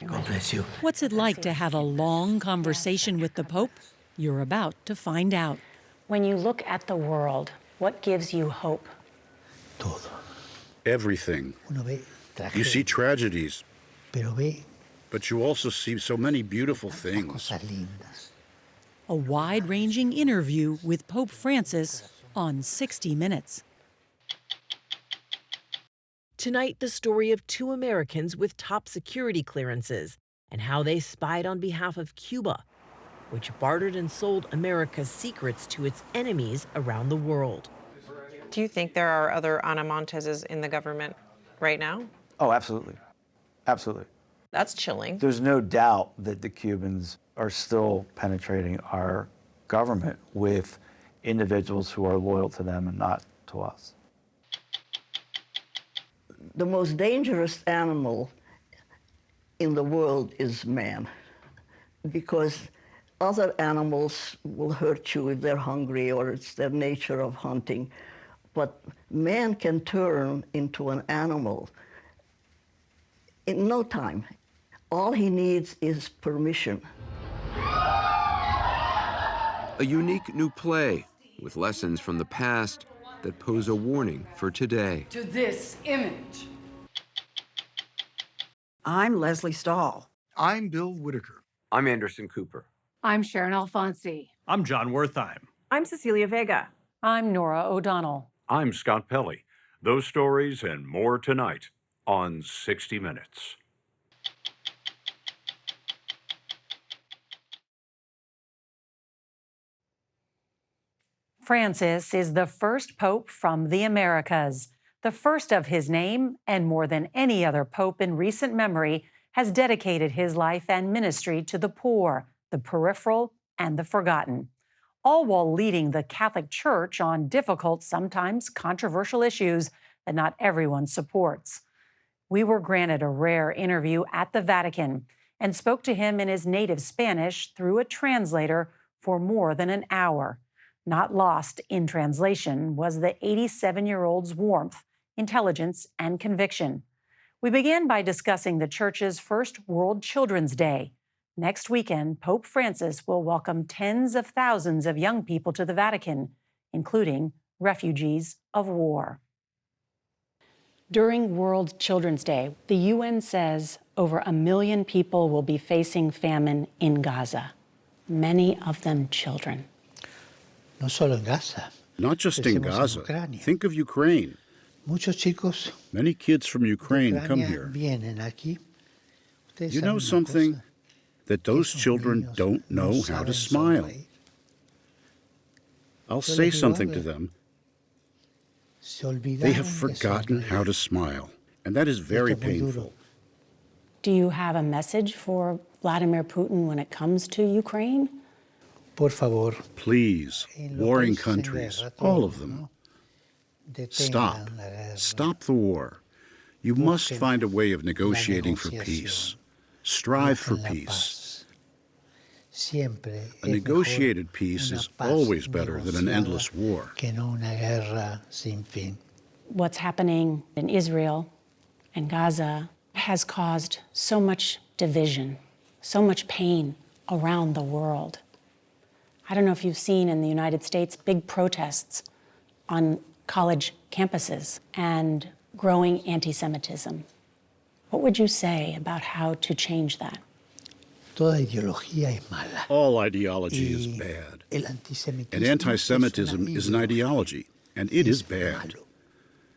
God bless you. What's it like to have a long conversation with the Pope? You're about to find out. When you look at the world, what gives you hope? Todo. Everything. Uno ve You see tragedias, tragedies, pero ve but you also see so many beautiful things. cosas lindas. A wide-ranging interview with Pope Francis on 60 Minutes. Tonight, the story of two Americans with top security clearances and how they spied on behalf of Cuba, which bartered and sold America's secrets to its enemies around the world. Do you think there are other Anna Monteses in the government right now? Oh, absolutely. Absolutely. That's chilling. There's no doubt that the Cubans are still penetrating our government with individuals who are loyal to them and not to us. The most dangerous animal in the world is man, because other animals will hurt you if they're hungry or it's their nature of hunting. But man can turn into an animal in no time. All he needs is permission. A unique new play with lessons from the past that pose a warning for today. To this image. I'm Leslie Stahl. I'm Bill Whitaker. I'm Anderson Cooper. I'm Sharon Alfonsi. I'm John Wertheim. I'm Cecilia Vega. I'm Nora O'Donnell. I'm Scott Pelley. Those stories and more tonight on 60 Minutes. Francis is the first pope from the Americas. The first of his name, and more than any other pope in recent memory, has dedicated his life and ministry to the poor, the peripheral, and the forgotten, all while leading the Catholic Church on difficult, sometimes controversial issues that not everyone supports. We were granted a rare interview at the Vatican and spoke to him in his native Spanish through a translator for more than an hour. Not lost in translation was the 87-year-old's warmth, intelligence, and conviction. We began by discussing the Church's first World Children's Day. Next weekend, Pope Francis will welcome tens of thousands of young people to the Vatican, including refugees of war. During World Children's Day, the UN says over 1 million people will be facing famine in Gaza, many of them children. No solo en Gaza. Not just in Gaza. Think of Ukraine. Muchos chicos Many kids from Ukraine come here. Vienen aquí. You know something? That those children don't know how to smile. I'll say something to them. They have forgotten how to smile, and that is very painful. Do you have a message for Vladimir Putin when it comes to Ukraine? Por favor. Please, warring countries, all of them, stop. Stop the war. You must find a way of negotiating for peace. Strive for peace. A negotiated peace is always better than an endless war. What's happening in Israel and Gaza has caused so much division, so much pain around the world. I don't know if you've seen in the United States big protests on college campuses and growing anti-Semitism. What would you say about how to change that? Toda ideología es mala. All ideology is bad. And anti-Semitism is an ideology, and it is bad.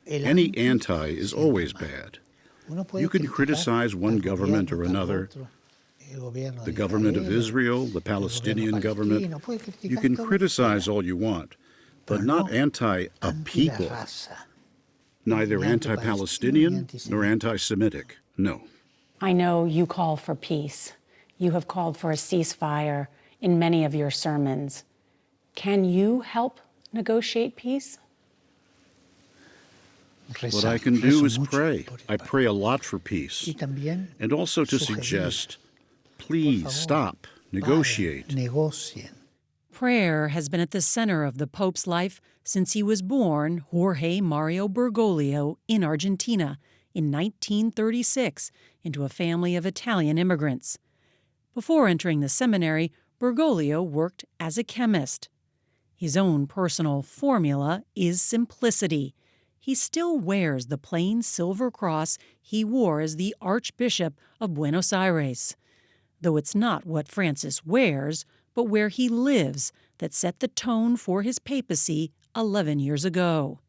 Any anti is always bad. You can criticize one government or another, the government of Israel, the Palestinian government. You can criticize all you want, but not anti a people. Neither anti-Palestinian nor anti-Semitic, no. I know you call for peace. You have called for a ceasefire in many of your sermons. Can you help negotiate peace? What I can do is pray. I pray a lot for peace. And also to suggest, please stop, negotiate. Prayer has been at the center of the Pope's life since he was born Jorge Mario Bergoglio in Argentina in 1936 into a family of Italian immigrants. Before entering the seminary, Bergoglio worked as a chemist. His own personal formula is simplicity. He still wears the plain silver cross he wore as the Archbishop of Buenos Aires. Though it's not what Francis wears, but where he lives that set the tone for his papacy 11 years ago.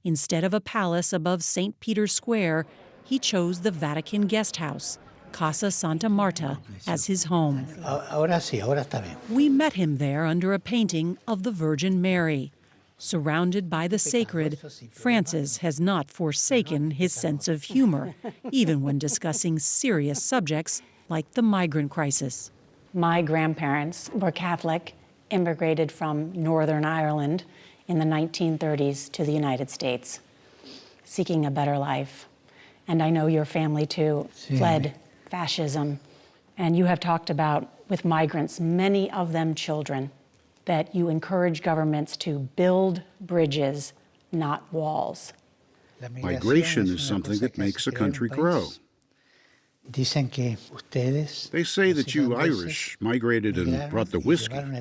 Instead of a palace above St. Peter's Square, he chose the Vatican guest house, Casa Santa Marta, as his home. Ahora sí, ahora está bien. We met him there under a painting of the Virgin Mary. Surrounded by the sacred, Francis has not forsaken his sense of humor, even when discussing serious subjects like the migrant crisis. My grandparents were Catholic, immigrated from Northern Ireland in the 1930s to the United States, seeking a better life. And I know your family, too, fled fascism. And you have talked about, with migrants, many of them children, that you encourage governments to build bridges, not walls. Migration is something that makes a country grow. They say that you Irish migrated and brought the whiskey, and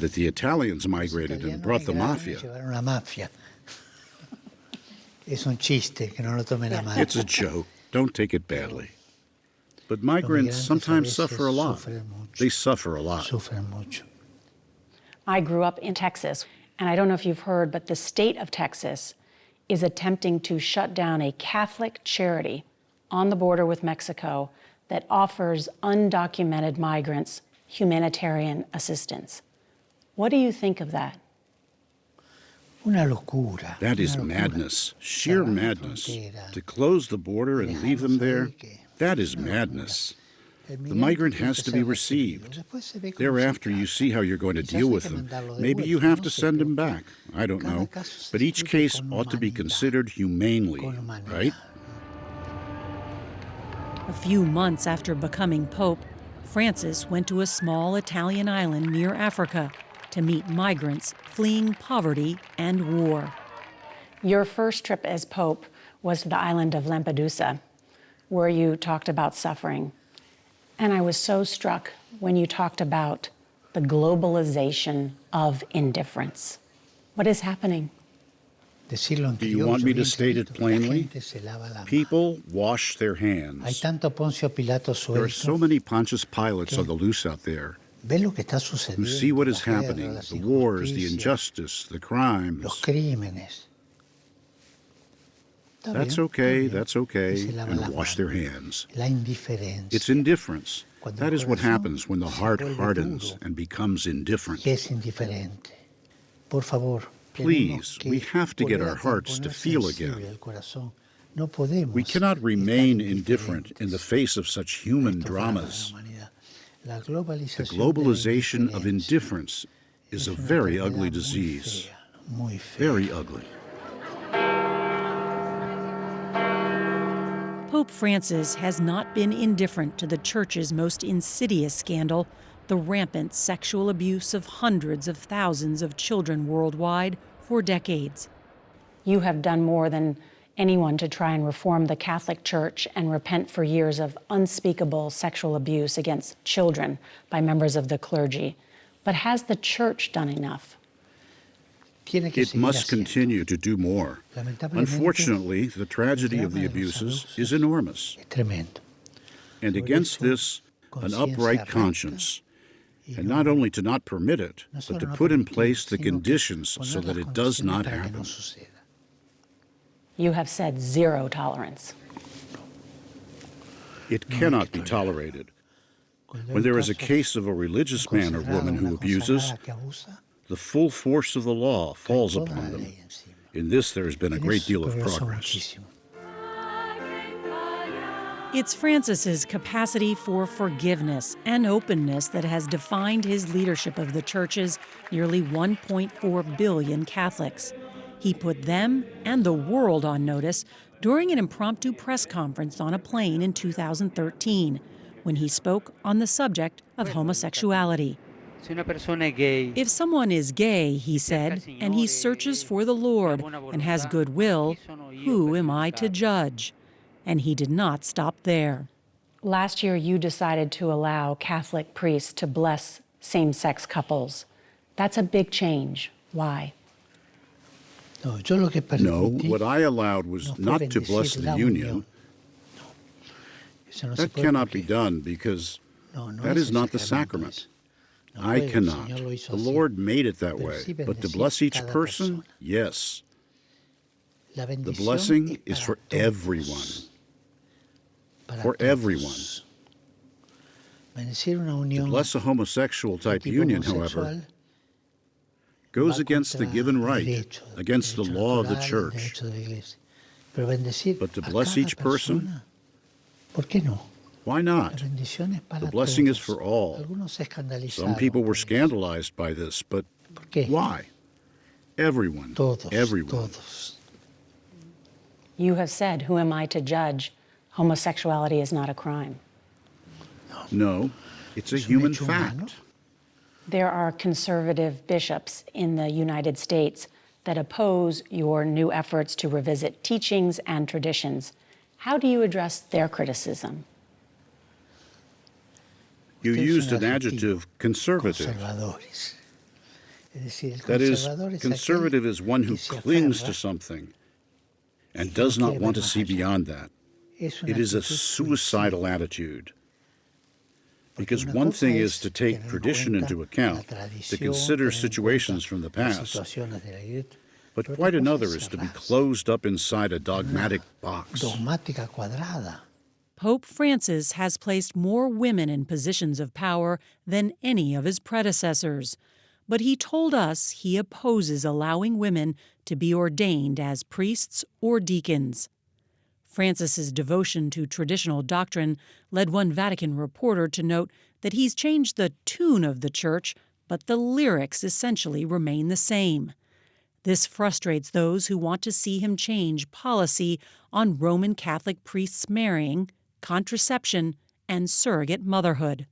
that the Italians migrated and brought the mafia. It's a joke. Don't take it badly. But migrants sometimes suffer a lot. They suffer a lot. I grew up in Texas, and I don't know if you've heard, but the state of Texas is attempting to shut down a Catholic charity on the border with Mexico that offers undocumented migrants humanitarian assistance. What do you think of that? That is madness, sheer madness. To close the border and leave them there, that is madness. The migrant has to be received. Thereafter, you see how you're going to deal with them. Maybe you have to send them back. I don't know. But each case ought to be considered humanely, right? A few months after becoming Pope, Francis went to a small Italian island near Africa to meet migrants fleeing poverty and war. Your first trip as Pope was to the island of Lampedusa, where you talked about suffering. And I was so struck when you talked about the globalization of indifference. What is happening? Do you want me to state it plainly? People wash their hands. There are so many Pontius Pilates on the loose out there who see what is happening, the wars, the injustice, the crimes. That's okay, and wash their hands. It's indifference. That is what happens when the heart hardens and becomes indifferent. Please, we have to get our hearts to feel again. We cannot remain indifferent in the face of such human dramas. The globalization of indifference is a very ugly disease. Very ugly. Pope Francis has not been indifferent to the Church's most insidious scandal, the rampant sexual abuse of hundreds of thousands of children worldwide for decades. You have done more than anyone to try and reform the Catholic Church and repent for years of unspeakable sexual abuse against children by members of the clergy. But has the Church done enough? It must continue to do more. Unfortunately, the tragedy of the abuses is enormous. And against this, an upright conscience. And not only to not permit it, but to put in place the conditions so that it does not happen. You have said zero tolerance. It cannot be tolerated. When there is a case of a religious man or woman who abuses, the full force of the law falls upon them. In this, there has been a great deal of progress. It's Francis's capacity for forgiveness and openness that has defined his leadership of the Church's nearly 1.4 billion Catholics. He put them and the world on notice during an impromptu press conference on a plane in 2013, when he spoke on the subject of homosexuality. If someone is gay, he said, and he searches for the Lord and has goodwill, who am I to judge? And he did not stop there. Last year, you decided to allow Catholic priests to bless same-sex couples. That's a big change. Why? No, what I allowed was not to bless the union. That cannot be done because that is not the sacrament. I cannot. The Lord made it that way. But to bless each person, yes. The blessing is for everyone. For everyone. To bless a homosexual-type union, however, goes against the given right, against the law of the Church. But to bless each person, why not? The blessing is for all. Some people were scandalized by this, but why? Everyone. Everyone. You have said, who am I to judge? Homosexuality is not a crime. No, it's a human fact. There are conservative bishops in the United States that oppose your new efforts to revisit teachings and traditions. How do you address their criticism? You used an adjective, conservative. That is, conservative is one who clings to something and does not want to see beyond that. It is a suicidal attitude. Because one thing is to take tradition into account, to consider situations from the past, but quite another is to be closed up inside a dogmatic box. Pope Francis has placed more women in positions of power than any of his predecessors. But he told us he opposes allowing women to be ordained as priests or deacons. Francis's devotion to traditional doctrine led one Vatican reporter to note that he's changed the tune of the church, but the lyrics essentially remain the same. This frustrates those who want to see him change policy on Roman Catholic priests marrying, contraception, and surrogate motherhood.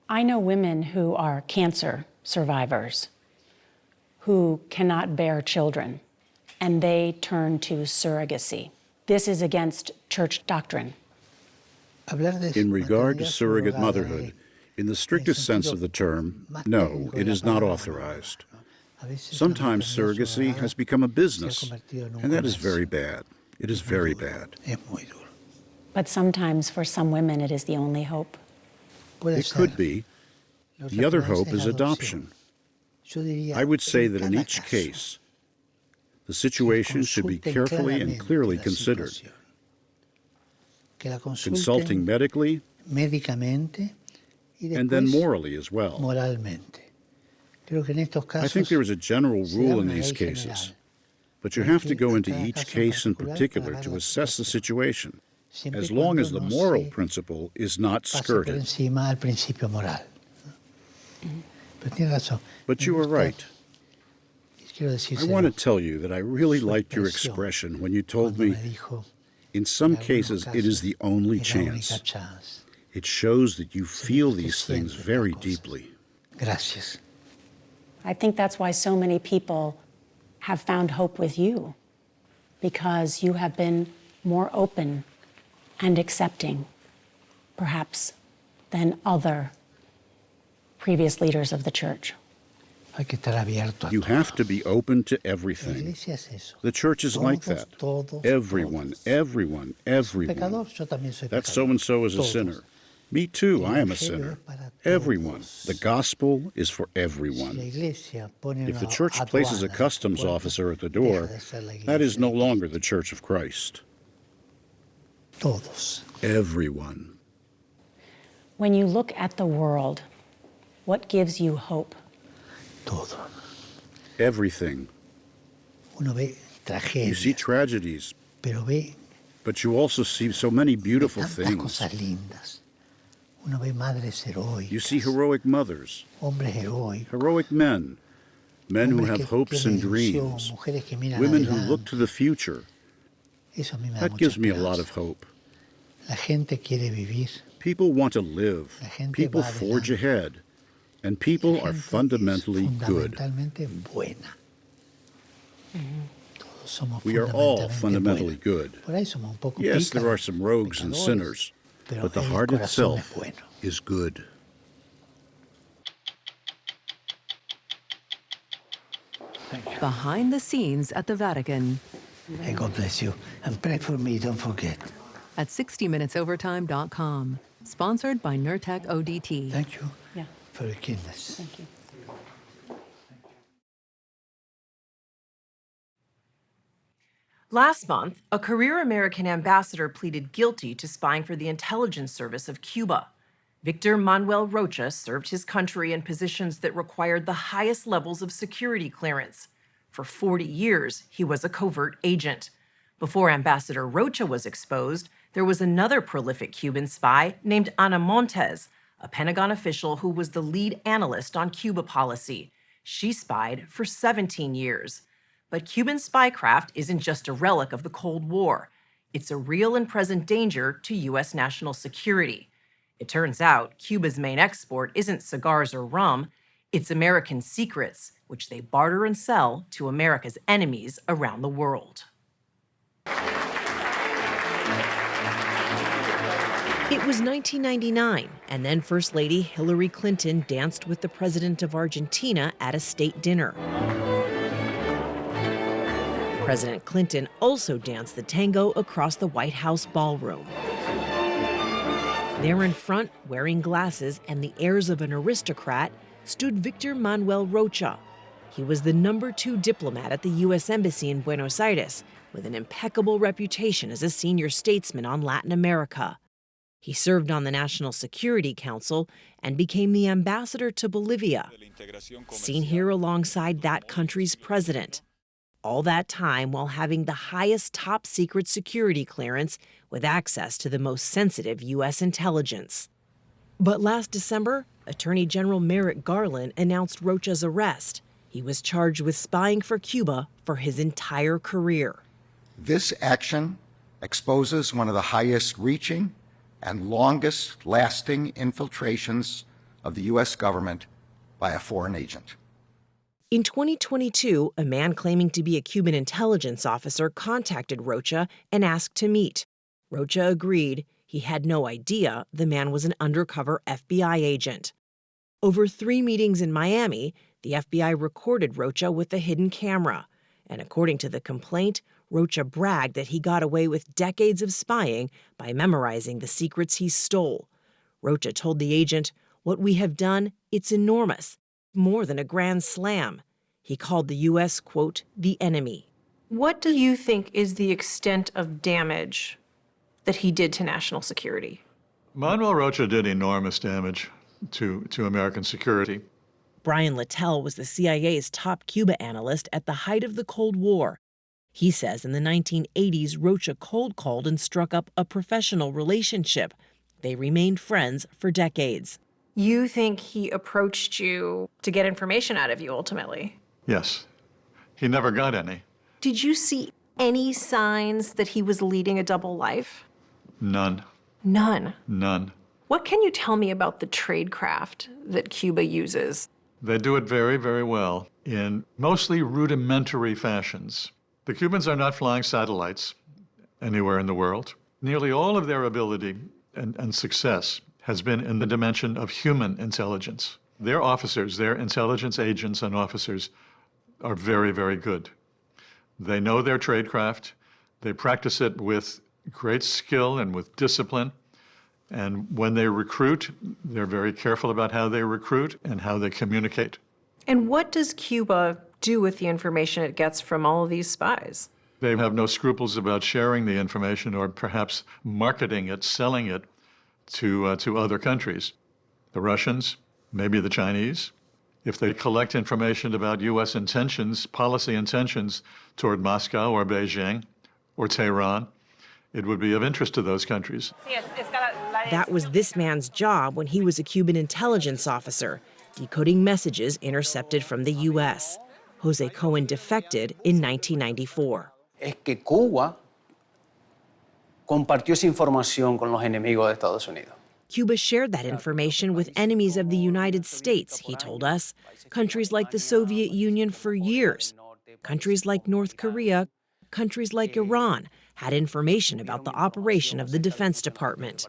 I know women who are cancer survivors who cannot bear children, and they turn to surrogacy. This is against church doctrine. In regard to surrogate motherhood, in the strictest sense of the term, no, it is not authorized. Sometimes surrogacy has become a business, and that is very bad. It is very bad. But sometimes, for some women, it is the only hope. It could be. The other hope is adoption. I would say that in each case, the situation should be carefully and clearly considered. Consulting medically, and then morally as well. I think there is a general rule in these cases, but you have to go into each case in particular to assess the situation, as long as the moral principle is not skirted. But you are right. I want to tell you that I really liked your expression when you told me, in some cases, it is the only chance. It shows that you feel these things very deeply. I think that's why so many people have found hope with you, because you have been more open and accepting, perhaps, than other previous leaders of the church. You have to be open to everything. The church is like that. Everyone. That so-and-so is a sinner. Me too, I am a sinner. Everyone. The gospel is for everyone. If the church places a customs officer at the door, that is no longer the Church of Christ. Everyone. When you look at the world, what gives you hope? Everything. You see tragedies, but you also see so many beautiful things. You see heroic mothers, heroic men, men who have hopes and dreams, women who look to the future. That gives me a lot of hope. People want to live. People forge ahead. And people are fundamentally good. We are all fundamentally good. Yes, there are some rogues and sinners, but the heart itself is good. Behind the scenes at the Vatican. Hey, God bless you. And pray for me, don't forget. At 60minutesovertime.com. Sponsored by Nurtec ODT. Thank you for your kindness. Thank you. Last month, a career American ambassador pleaded guilty to spying for the intelligence service of Cuba. Victor Manuel Rocha served his country in positions that required the highest levels of security clearance. For 40 years, he was a covert agent. Before Ambassador Rocha was exposed, there was another prolific Cuban spy named Anna Montes, a Pentagon official who was the lead analyst on Cuba policy. She spied for 17 years. But Cuban spycraft isn't just a relic of the Cold War. It's a real and present danger to U.S. national security. It turns out Cuba's main export isn't cigars or rum, it's American secrets, which they barter and sell to America's enemies around the world. It was 1999, and then First Lady Hillary Clinton danced with the president of Argentina at a state dinner. President Clinton also danced the tango across the White House ballroom. There in front, wearing glasses and the airs of an aristocrat, stood Victor Manuel Rocha. He was the #2 diplomat at the U.S. Embassy in Buenos Aires, with an impeccable reputation as a senior statesman on Latin America. He served on the National Security Council and became the ambassador to Bolivia, seen here alongside that country's president. All that time while having the highest top-secret security clearance with access to the most sensitive U.S. intelligence. But last December, Attorney General Merrick Garland announced Rocha's arrest. He was charged with spying for Cuba for his entire career. This action exposes one of the highest-reaching and longest-lasting infiltrations of the U.S. government by a foreign agent. In 2022, a man claiming to be a Cuban intelligence officer contacted Rocha and asked to meet. Rocha agreed. He had no idea the man was an undercover FBI agent. Over 3 meetings in Miami, the FBI recorded Rocha with a hidden camera. And according to the complaint, Rocha bragged that he got away with decades of spying by memorizing the secrets he stole. Rocha told the agent, "What we have done, it's enormous. More than a grand slam." He called the U.S., quote, the enemy. What do you think is the extent of damage that he did to national security? Manuel Rocha did enormous damage to American security. Brian Littell was the CIA's top Cuba analyst at the height of the Cold War. He says in the 1980s, Rocha cold called and struck up a professional relationship. They remained friends for decades. You think he approached you to get information out of you ultimately? Yes. He never got any. Did you see any signs that he was leading a double life? None. None? None. What can you tell me about the tradecraft that Cuba uses? They do it very, very well in mostly rudimentary fashions. The Cubans are not flying satellites anywhere in the world. Nearly all of their ability and success has been in the dimension of human intelligence. Their officers, their intelligence agents and officers are very, very good. They know their tradecraft. They practice it with great skill and with discipline. And when they recruit, they're very careful about how they recruit and how they communicate. And what does Cuba do with the information it gets from all of these spies? They have no scruples about sharing the information or perhaps marketing it, selling it to other countries. The Russians, maybe the Chinese. If they collect information about U.S. intentions, policy intentions toward Moscow or Beijing or Tehran, it would be of interest to those countries. That was this man's job when he was a Cuban intelligence officer, decoding messages intercepted from the U.S. Jose Cohen defected in 1994. Es que Cuba compartió esa información con los enemigos de Estados Unidos. Cuba shared that information with enemies of the United States, he told us. Countries like the Soviet Union for years. Countries like North Korea, countries like Iran had information about the operation of the Defense Department.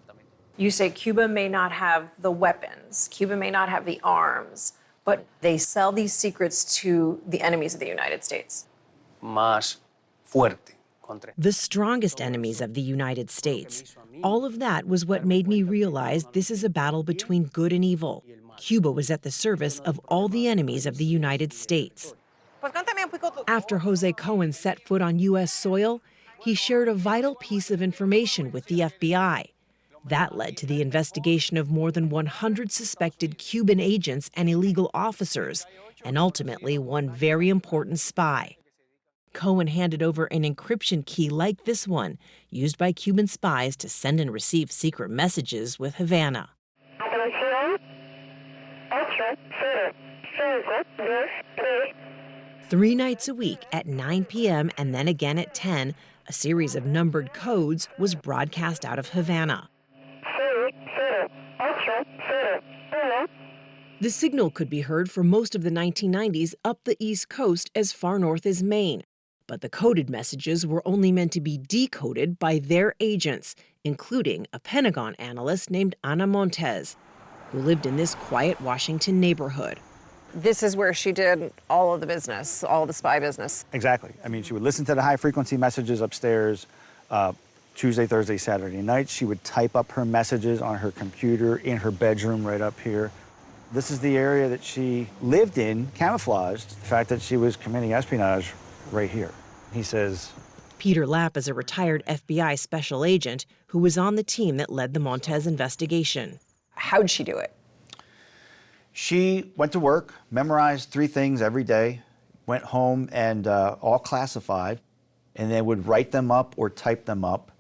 You say Cuba may not have the weapons, Cuba may not have the arms, but they sell these secrets to the enemies of the United States. Más fuerte. The strongest enemies of the United States. All of that was what made me realize this is a battle between good and evil. Cuba was at the service of all the enemies of the United States. After Jose Cohen set foot on U.S. soil, he shared a vital piece of information with the FBI. That led to the investigation of more than 100 suspected Cuban agents and illegal officers, and ultimately one very important spy. Cohen handed over an encryption key like this one, used by Cuban spies to send and receive secret messages with Havana. 3 nights a week at 9 p.m. and then again at 10, a series of numbered codes was broadcast out of Havana. The signal could be heard for most of the 1990s up the East Coast as far north as Maine. But the coded messages were only meant to be decoded by their agents, including a Pentagon analyst named Anna Montes, who lived in this quiet Washington neighborhood. This is where she did all of the business, all the spy business. Exactly. I mean, she would listen to the high-frequency messages upstairs Tuesday, Thursday, Saturday nights. She would type up her messages on her computer in her bedroom right up here. This is the area that she lived in, camouflaged, the fact that she was committing espionage right here. He says, Peter Lapp is a retired FBI special agent who was on the team that led the Montes investigation. How'd she do it? She went to work, memorized 3 things every day, went home and all classified, and then would write them up or type them up.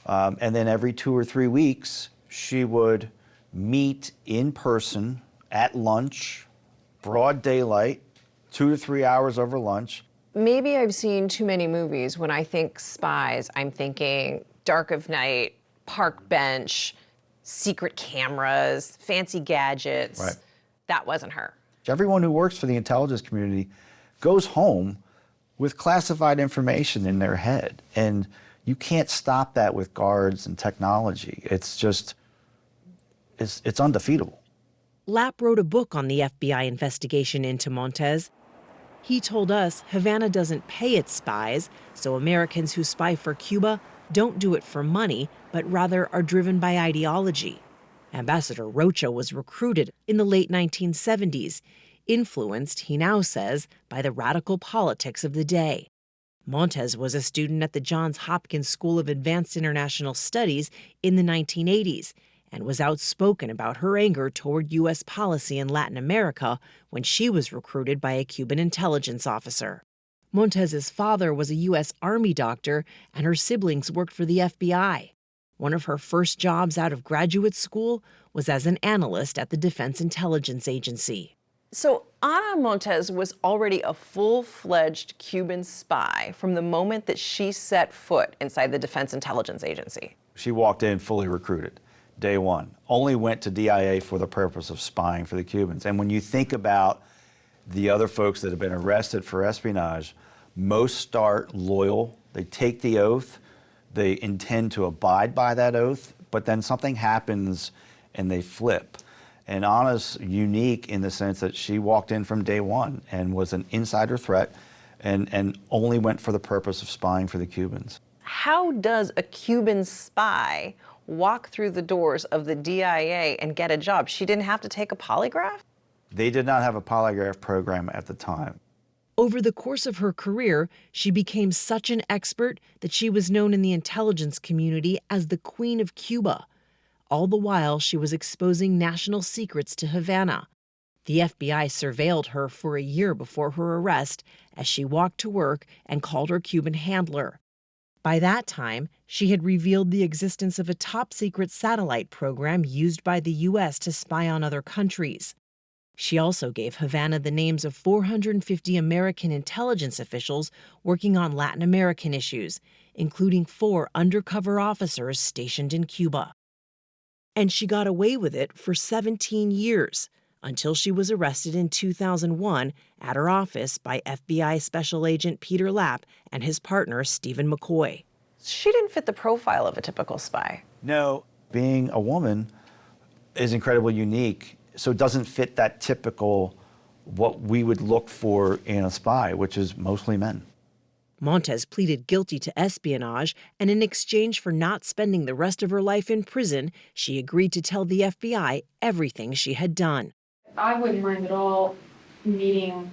And then every 2 or 3 weeks, she would meet in person at lunch, broad daylight, 2 to 3 hours over lunch. Maybe I've seen too many movies. When I think spies, I'm thinking Dark of Night, Park Bench, secret cameras, fancy gadgets. Right. That wasn't her. Everyone who works for the intelligence community goes home with classified information in their head. And you can't stop that with guards and technology. It's just, it's undefeatable. Lapp wrote a book on the FBI investigation into Montes. He told us Havana doesn't pay its spies, so Americans who spy for Cuba don't do it for money, but rather are driven by ideology. Ambassador Rocha was recruited in the late 1970s, influenced, he now says, by the radical politics of the day. Montes was a student at the Johns Hopkins School of Advanced International Studies in the 1980s and was outspoken about her anger toward U.S. policy in Latin America when she was recruited by a Cuban intelligence officer. Montes's father was a U.S. Army doctor, and her siblings worked for the FBI. One of her first jobs out of graduate school was as an analyst at the Defense Intelligence Agency. So Anna Montes was already a full-fledged Cuban spy from the moment that she set foot inside the Defense Intelligence Agency. She walked in fully recruited, day one. Only went to DIA for the purpose of spying for the Cubans. And when you think about the other folks that have been arrested for espionage, most start loyal. They take the oath. They intend to abide by that oath, but then something happens and they flip. And Anna's unique in the sense that she walked in from day one and was an insider threat and only went for the purpose of spying for the Cubans. How does a Cuban spy walk through the doors of the DIA and get a job? She didn't have to take a polygraph? They did not have a polygraph program at the time. Over the course of her career, she became such an expert that she was known in the intelligence community as the Queen of Cuba. All the while, she was exposing national secrets to Havana. The FBI surveilled her for a year before her arrest as she walked to work and called her Cuban handler. By that time, she had revealed the existence of a top-secret satellite program used by the U.S. to spy on other countries. She also gave Havana the names of 450 American intelligence officials working on Latin American issues, including 4 undercover officers stationed in Cuba. And she got away with it for 17 years, until she was arrested in 2001 at her office by FBI Special Agent Peter Lapp and his partner, Stephen McCoy. She didn't fit the profile of a typical spy. No, being a woman is incredibly unique, so it doesn't fit that typical what we would look for in a spy, which is mostly men. Montes pleaded guilty to espionage, and in exchange for not spending the rest of her life in prison, she agreed to tell the FBI everything she had done. I wouldn't mind at all meeting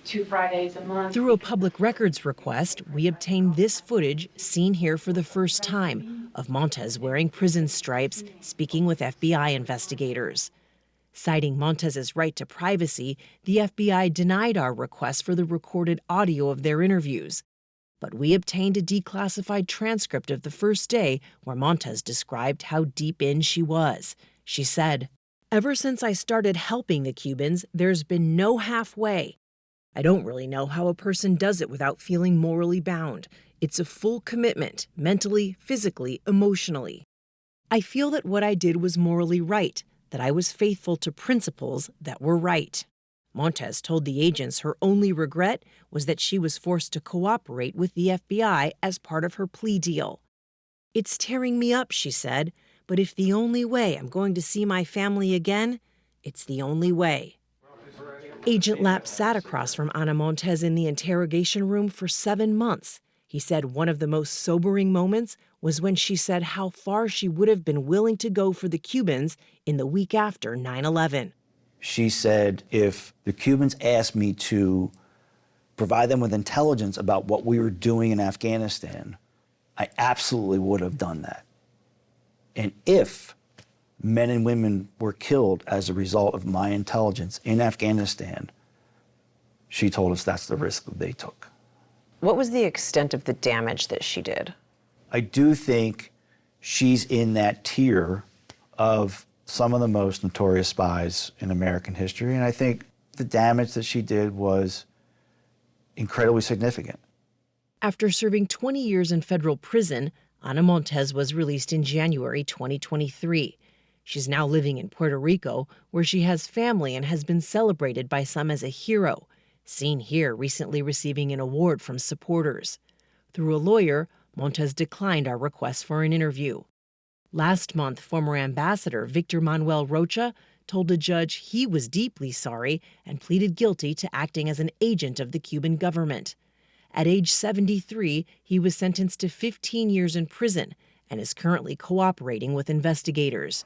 2 Fridays a month. Through a public records request, we obtained this footage, seen here for the first time, of Montes wearing prison stripes, speaking with FBI investigators. Citing Montes's right to privacy, the FBI denied our request for the recorded audio of their interviews. But we obtained a declassified transcript of the first day where Montes described how deep in she was. She said, "Ever since I started helping the Cubans, there's been no halfway. I don't really know how a person does it without feeling morally bound. It's a full commitment, mentally, physically, emotionally. I feel that what I did was morally right, that I was faithful to principles that were right." Montes told the agents her only regret was that she was forced to cooperate with the FBI as part of her plea deal. "It's tearing me up," she said, "but if the only way I'm going to see my family again, it's the only way." Agent Lapp sat across from Anna Montes in the interrogation room for 7 months. He said one of the most sobering moments was when she said how far she would have been willing to go for the Cubans in the week after 9/11. She said, if the Cubans asked me to provide them with intelligence about what we were doing in Afghanistan, I absolutely would have done that. And if men and women were killed as a result of my intelligence in Afghanistan, she told us that's the risk that they took. What was the extent of the damage that she did? I do think she's in that tier of some of the most notorious spies in American history, and I think the damage that she did was incredibly significant. After serving 20 years in federal prison, Anna Montes was released in January 2023. She's now living in Puerto Rico, where she has family and has been celebrated by some as a hero, seen here recently receiving an award from supporters. Through a lawyer, Montes declined our request for an interview. Last month, former ambassador Victor Manuel Rocha told a judge he was deeply sorry and pleaded guilty to acting as an agent of the Cuban government. At age 73, he was sentenced to 15 years in prison and is currently cooperating with investigators.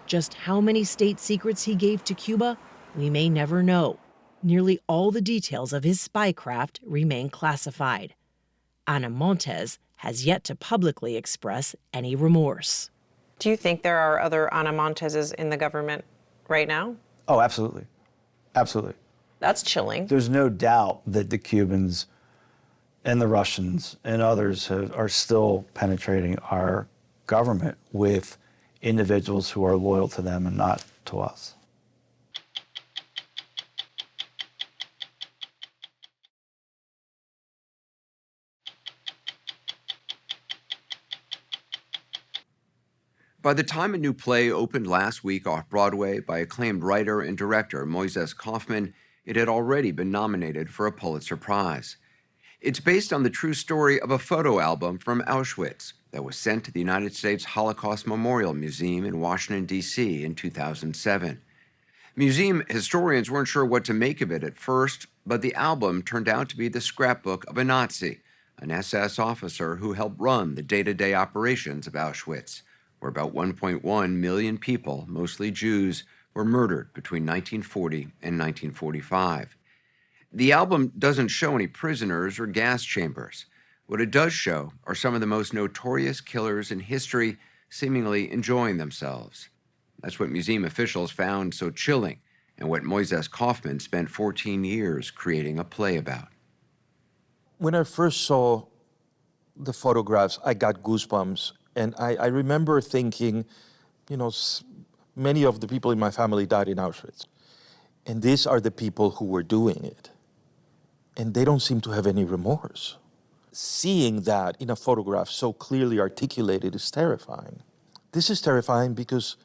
Just how many state secrets he gave to Cuba, we may never know. Nearly all the details of his spycraft remain classified. Anna Montes has yet to publicly express any remorse. Do you think there are other Anna Monteses in the government right now? Oh, absolutely. Absolutely. That's chilling. There's no doubt that the Cubans and the Russians and others are still penetrating our government with individuals who are loyal to them and not to us. By the time a new play opened last week off-Broadway by acclaimed writer and director Moises Kaufman, it had already been nominated for a Pulitzer Prize. It's based on the true story of a photo album from Auschwitz that was sent to the United States Holocaust Memorial Museum in Washington, D.C. in 2007. Museum historians weren't sure what to make of it at first, but the album turned out to be the scrapbook of a Nazi, an SS officer who helped run the day-to-day operations of Auschwitz, where about 1.1 million people, mostly Jews, were murdered between 1940 and 1945. The album doesn't show any prisoners or gas chambers. What it does show are some of the most notorious killers in history seemingly enjoying themselves. That's what museum officials found so chilling, and what Moises Kaufman spent 14 years creating a play about. When I first saw the photographs, I got goosebumps. And I remember thinking, you know, many of the people in my family died in Auschwitz. And these are the people who were doing it. And they don't seem to have any remorse. Seeing that in a photograph so clearly articulated is terrifying. this is terrifying because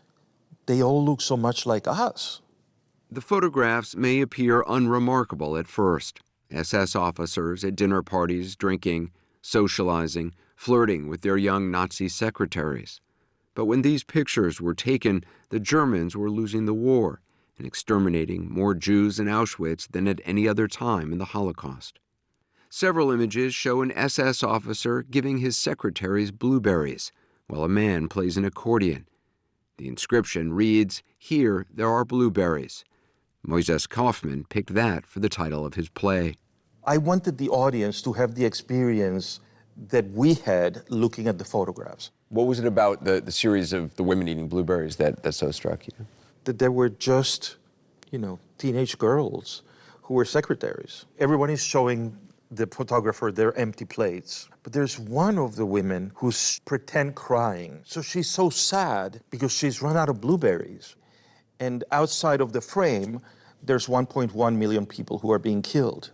they all look so much like us. The photographs may appear unremarkable at first. SS officers at dinner parties, drinking, socializing, flirting with their young Nazi secretaries. But when these pictures were taken, the Germans were losing the war and exterminating more Jews in Auschwitz than at any other time in the Holocaust. Several images show an SS officer giving his secretaries blueberries while a man plays an accordion. The inscription reads, "Here there are blueberries." Moises Kaufman picked that for the title of his play. I wanted the audience to have the experience that we had looking at the photographs. What was it about the series of the women eating blueberries that so struck you? That there were just, teenage girls who were secretaries. Everyone is showing the photographer their empty plates. But there's one of the women who's pretend crying. So she's so sad because she's run out of blueberries. And outside of the frame, there's 1.1 million people who are being killed.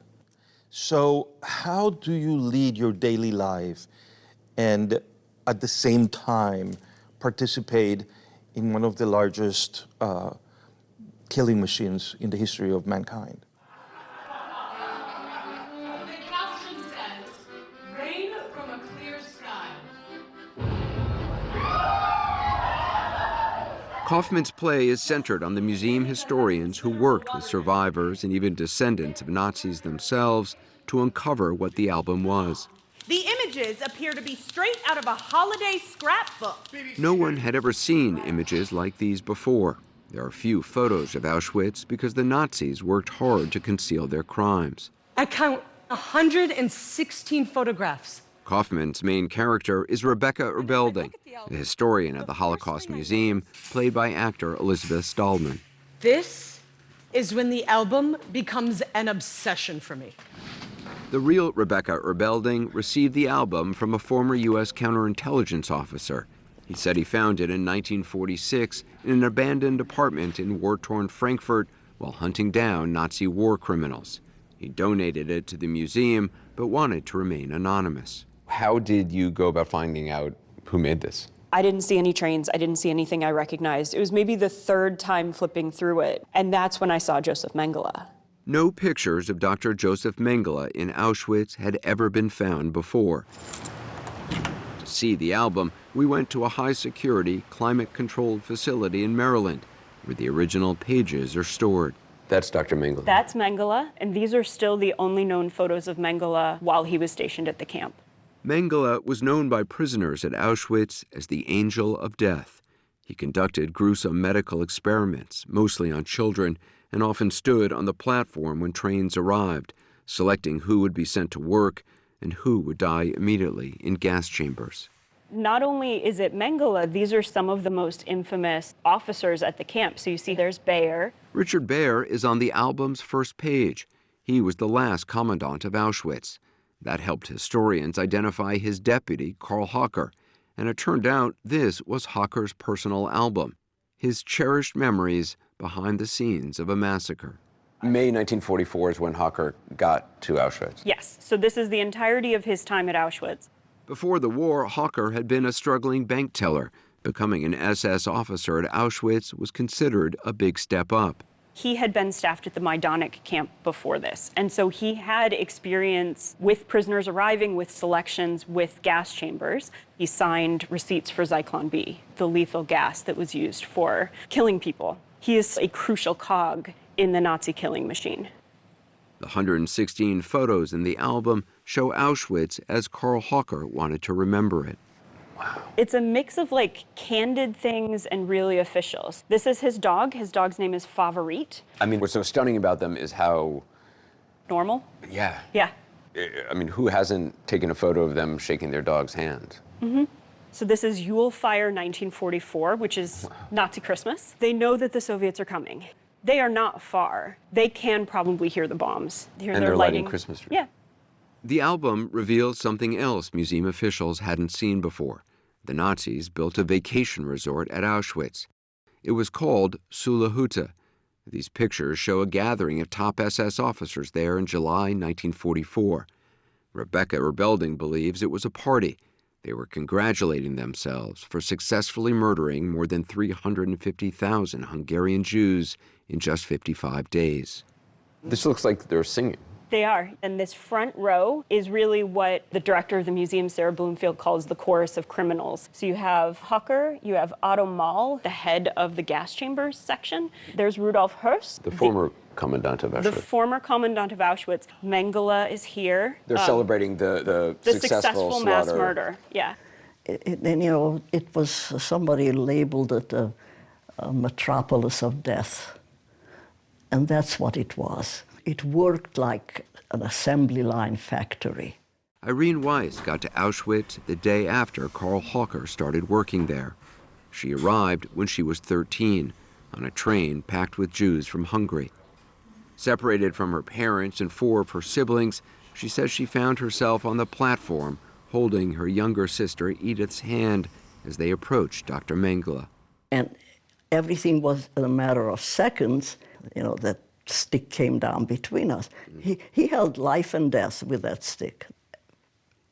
So how do you lead your daily life and at the same time participate in one of the largest killing machines in the history of mankind? The caption says, "Rain from a clear sky." Kaufman's play is centered on the museum historians who worked with survivors and even descendants of Nazis themselves to uncover what the album was. The images appear to be straight out of a holiday scrapbook. No one had ever seen images like these before. There are few photos of Auschwitz because the Nazis worked hard to conceal their crimes. I count 116 photographs. Kaufman's main character is Rebecca Erbelding, the historian at the Holocaust Museum, played by actor Elizabeth Stallman. This is when the album becomes an obsession for me. The real Rebecca Erbelding received the album from a former U.S. counterintelligence officer. He said he found it in 1946 in an abandoned apartment in war-torn Frankfurt while hunting down Nazi war criminals. He donated it to the museum, but wanted to remain anonymous. How did you go about finding out who made this? I didn't see any trains. I didn't see anything I recognized. It was maybe the third time flipping through it, and that's when I saw Joseph Mengele. No pictures of Dr. Joseph Mengele in Auschwitz had ever been found before. To see the album, we went to a high-security, climate-controlled facility in Maryland, where the original pages are stored. That's Dr. Mengele. That's Mengele, and these are still the only known photos of Mengele while he was stationed at the camp. Mengele was known by prisoners at Auschwitz as the Angel of Death. He conducted gruesome medical experiments, mostly on children, and often stood on the platform when trains arrived, selecting who would be sent to work and who would die immediately in gas chambers. Not only is it Mengele, these are some of the most infamous officers at the camp. So you see there's Bayer. Richard Bayer is on the album's first page. He was the last commandant of Auschwitz. That helped historians identify his deputy, Karl Hocker, and it turned out this was Hocker's personal album, his cherished memories behind the scenes of a massacre. May 1944 is when Hocker got to Auschwitz. Yes, so this is the entirety of his time at Auschwitz. Before the war, Hocker had been a struggling bank teller. Becoming an SS officer at Auschwitz was considered a big step up. He had been staffed at the Majdanek camp before this, and so he had experience with prisoners arriving, with selections, with gas chambers. He signed receipts for Zyklon B, the lethal gas that was used for killing people. He is a crucial cog in the Nazi killing machine. The 116 photos in the album show Auschwitz as Karl Hocker wanted to remember it. It's a mix of candid things and really officials. This is his dog. His dog's name is Favorit. I mean, what's so stunning about them is how... Normal? Yeah. Yeah. I mean, who hasn't taken a photo of them shaking their dog's hand? Mm-hmm. So this is Yule Fire 1944, which is Nazi Christmas. They know that the Soviets are coming. They are not far. They can probably hear the bombs. And they're lighting Christmas trees. Yeah. The album reveals something else museum officials hadn't seen before. The Nazis built a vacation resort at Auschwitz. It was called Sula Hütte. These pictures show a gathering of top SS officers there in July 1944. Rebecca Erbelding believes it was a party. They were congratulating themselves for successfully murdering more than 350,000 Hungarian Jews in just 55 days. This looks like they're singing. They are. And this front row is really what the director of the museum, Sarah Bloomfield, calls the chorus of criminals. So you have Hucker, you have Otto Mahl, the head of the gas chambers section. There's Rudolf Höss, The former commandant of Auschwitz. the former commandant of Auschwitz. Mengele is here. They're celebrating the successful mass slaughter. murder. Yeah. And, you know, it was somebody labeled it a metropolis of death. And that's what it was. It worked like an assembly line factory. Irene Weiss got to Auschwitz the day after Karl Hawker started working there. She arrived when she was 13 on a train packed with Jews from Hungary. Separated from her parents and 4 of her siblings, she says she found herself on the platform holding her younger sister Edith's hand as they approached Dr. Mengele. And everything was in a matter of seconds, you know, that stick came down between us. He held life and death with that stick.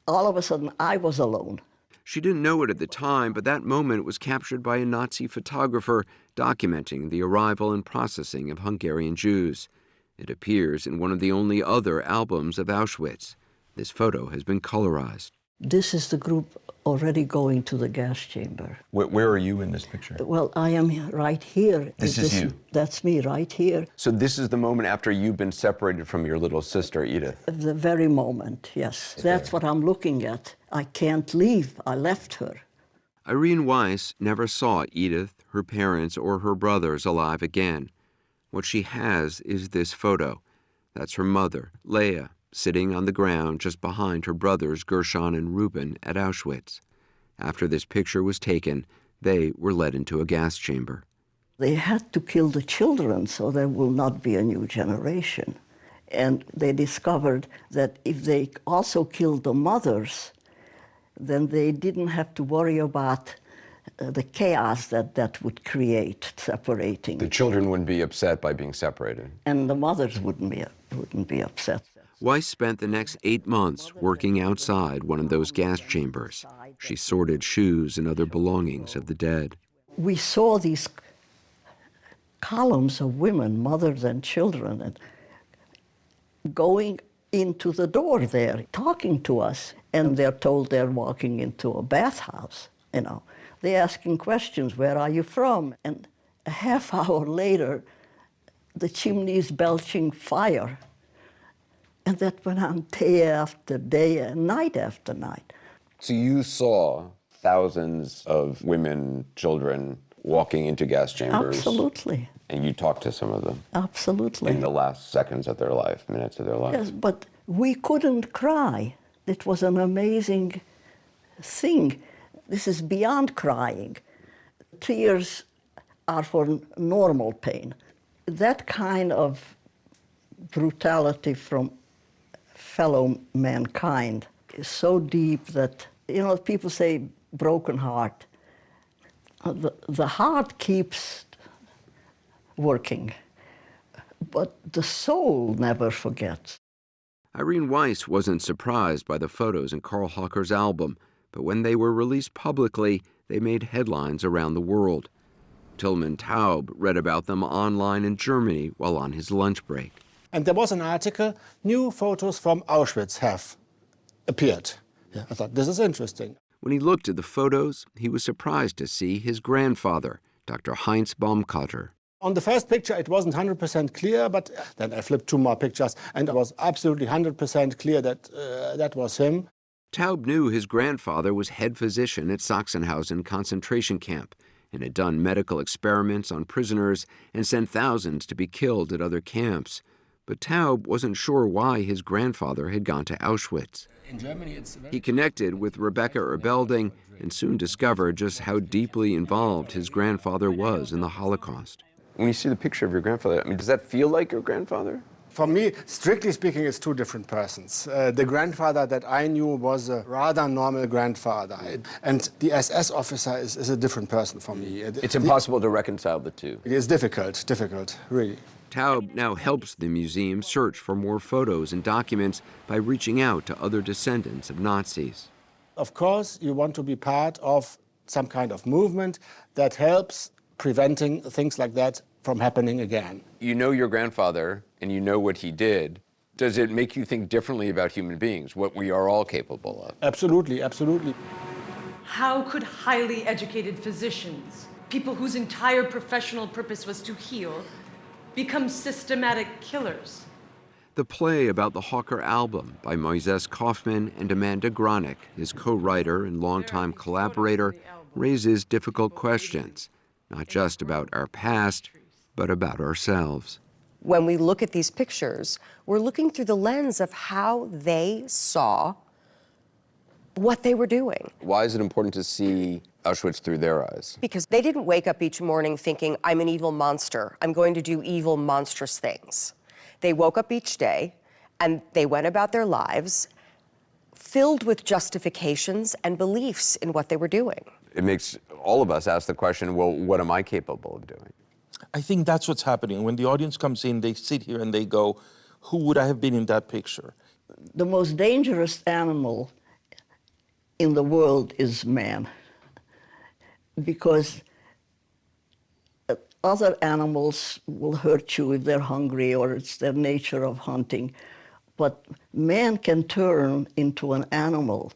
All of a sudden, I was alone. She didn't know it at the time, but that moment was captured by a Nazi photographer documenting the arrival and processing of Hungarian Jews. It appears in one of the only other albums of Auschwitz. This photo has been colorized. This is the group already going to the gas chamber. Where are you in this picture? Well, I am right here. This is you? That's me right here. So this is the moment after you've been separated from your little sister, Edith? The very moment, yes. That's what I'm looking at. I can't leave. I left her. Irene Weiss never saw Edith, her parents, or her brothers alive again. What she has is this photo. That's her mother, Leah, sitting on the ground just behind her brothers Gershon and Reuben at Auschwitz. After this picture was taken, they were led into a gas chamber. They had to kill the children so there will not be a new generation. And they discovered that if they also killed the mothers, then they didn't have to worry about the chaos that would create separating. The children wouldn't be upset by being separated. And the mothers wouldn't be upset. Weiss spent the next 8 months working outside one of those gas chambers. She sorted shoes and other belongings of the dead. We saw these columns of women, mothers and children, and going into the door there, talking to us. And they're told they're walking into a bathhouse, you know. They're asking questions, where are you from? And a half hour later, the chimney's belching fire. And that went on day after day and night after night. So you saw thousands of women, children walking into gas chambers? Absolutely. And you talked to some of them? Absolutely. In the last seconds of their life, minutes of their life? Yes, but we couldn't cry. It was an amazing thing. This is beyond crying. Tears are for normal pain. That kind of brutality from fellow mankind is so deep that, you know, people say broken heart. The heart keeps working, but the soul never forgets. Irene Weiss wasn't surprised by the photos in Karl Hawker's album, but when they were released publicly, they made headlines around the world. Tilman Taub read about them online in Germany while on his lunch break. And there was an article, new photos from Auschwitz have appeared. Yeah, I thought, this is interesting. When he looked at the photos, he was surprised to see his grandfather, Dr. Heinz Baumkarter. On the first picture, it wasn't 100% clear, but then I flipped 2 more pictures, and it was absolutely 100% clear that that was him. Taub knew his grandfather was head physician at Sachsenhausen concentration camp and had done medical experiments on prisoners and sent thousands to be killed at other camps. But Taub wasn't sure why his grandfather had gone to Auschwitz. In Germany, He connected with Rebecca Erbelding and soon discovered just how deeply involved his grandfather was in the Holocaust. When you see the picture of your grandfather, I mean, does that feel like your grandfather? For me, strictly speaking, it's 2 different persons. The grandfather that I knew was a rather normal grandfather, and the SS officer is a different person for me. It's impossible to reconcile the two. It is difficult, really. Taub now helps the museum search for more photos and documents by reaching out to other descendants of Nazis. Of course, you want to be part of some kind of movement that helps preventing things like that from happening again. You know your grandfather and you know what he did. Does it make you think differently about human beings, what we are all capable of? Absolutely, absolutely. How could highly educated physicians, people whose entire professional purpose was to heal, become systematic killers? The play about the Hawker album by Moises Kaufman and Amanda Gronick, his co-writer and longtime collaborator, raises difficult questions, not just about our past, but about ourselves. When we look at these pictures, we're looking through the lens of how they saw what they were doing. Why is it important to see Auschwitz through their eyes? Because they didn't wake up each morning thinking, I'm an evil monster. I'm going to do evil, monstrous things. They woke up each day and they went about their lives filled with justifications and beliefs in what they were doing. It makes all of us ask the question, well, what am I capable of doing? I think that's what's happening. When the audience comes in, they sit here and they go, who would I have been in that picture? The most dangerous animal in the world is man, because other animals will hurt you if they're hungry or it's their nature of hunting. But man can turn into an animal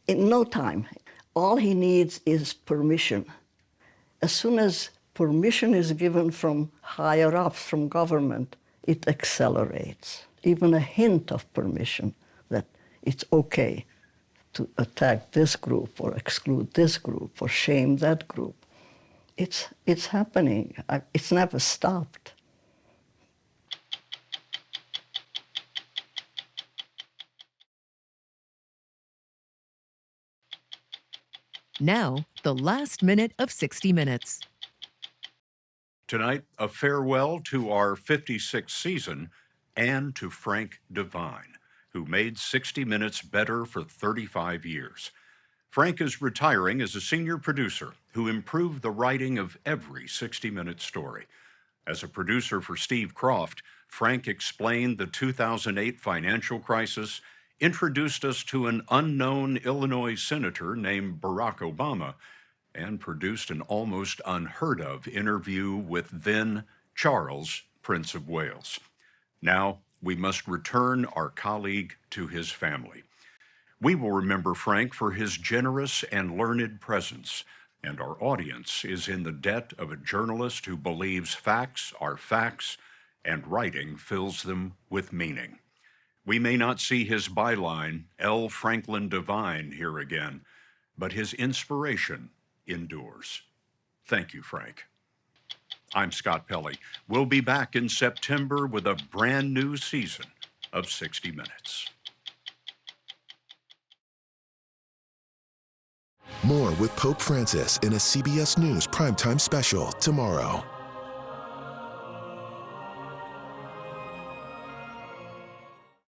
in no time. All he needs is permission. As soon as permission is given from higher ups, from government, it accelerates. Even a hint of permission that it's okay to attack this group or exclude this group or shame that group. It's happening. It's never stopped. Now, the last minute of 60 Minutes. Tonight, a farewell to our 56th season and to Frank Devine, who made 60 Minutes better for 35 years. Frank is retiring as a senior producer who improved the writing of every 60-minute story. As a producer for Steve Croft, Frank explained the 2008 financial crisis, introduced us to an unknown Illinois senator named Barack Obama, and produced an almost unheard-of interview with then Charles, Prince of Wales. Now, we must return our colleague to his family. We will remember Frank for his generous and learned presence, and our audience is in the debt of a journalist who believes facts are facts and writing fills them with meaning. We may not see his byline, L. Franklin Devine, here again, but his inspiration endures. Thank you, Frank. I'm Scott Pelley. We'll be back in September with a brand new season of 60 Minutes. More with Pope Francis in a CBS News primetime special tomorrow.